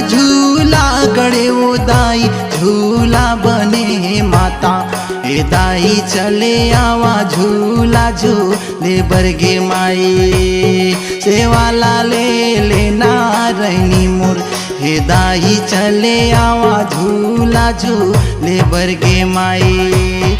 झूला गड़े वो दाई झूला बने माता ए दाई चले आवा झूला झूले बरगे माई सेवाला ले लेना रहनी मोर हे दाई चले आवा झूला झूले बरगे माई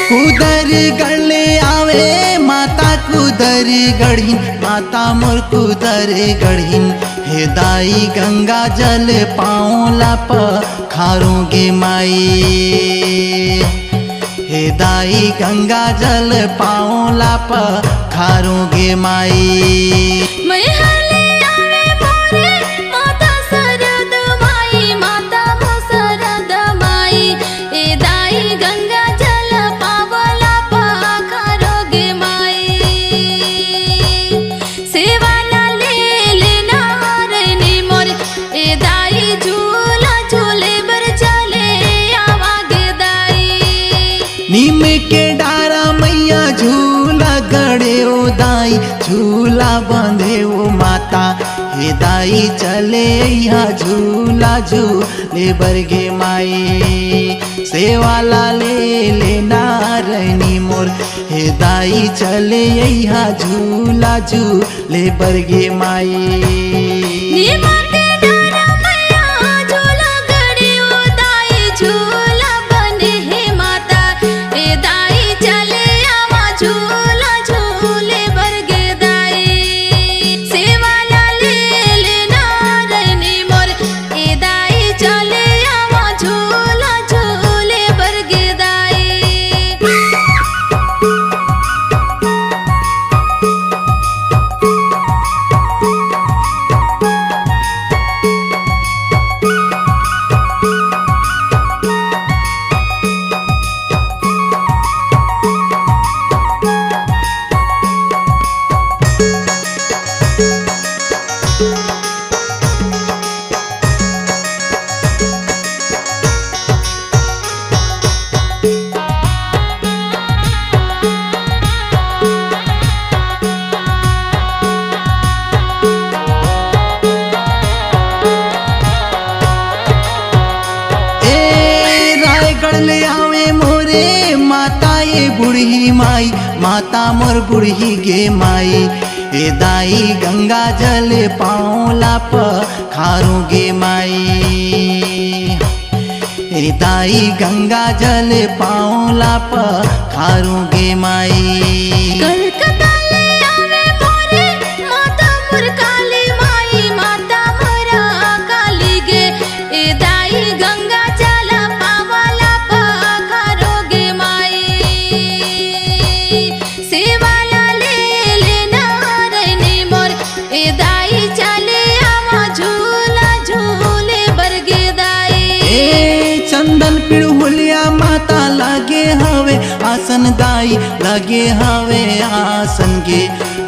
कुदर गले आवे माता कुदर गढ़िन माता मोर कुदर गढ़िन हे दाई गंगा जल पाऊला पखारूंगे माई हे दाई गंगा जल पाऊला पखारूंगे माई नीम के डारा मैया झूला गड़े ओ दाई झूला बंधे ओ माता हे दाई चले यहाँ झूला झूले बरगे माई सेवाला ले लेना रहनी मोर हे दाई चले यहाँ झूला झूले बरगे माई ले आवे मोरे माता ये बुढ़ी माई माता मोर बुढ़ी गे माई ए दाई गंगा जल पाऊला पखारूं गे माई ए दाई गंगा जल पाऊला पखारूं गे माई झूला झूला आसन दाई लगे हवे आसन गे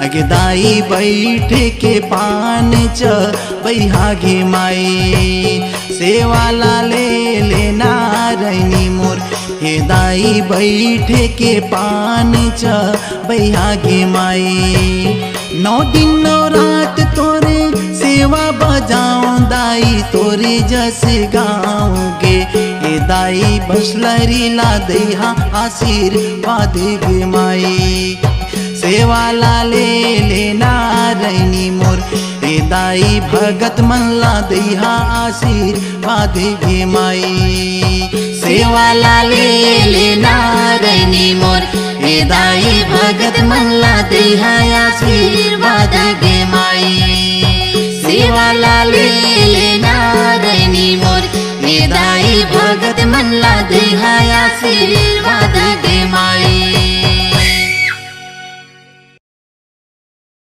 अगे दाई बैठे के पान च बैहागे माई सेवाला ले लेना रैनी मोर हे दाई बैठे के पान च बैहागे माई 9 दिन 9 रात तोरे सेवा बजाऊं दाई तोरे जैसे गाऊंगे हे दाई बसलरी ला देहा आशीर्वाद गे माई सेवाला ले लेना रैनी मोर हे दाई भगत मन ला देहा आशीर्वाद गे माई सेवाला ले लेना रैनी मोर हे दाई भगत मन ला देहा आशीर्वाद गे माई सेवाला ले लेना रैनी मोर हे दाई भगत मन ला देहा आशीर्वाद गे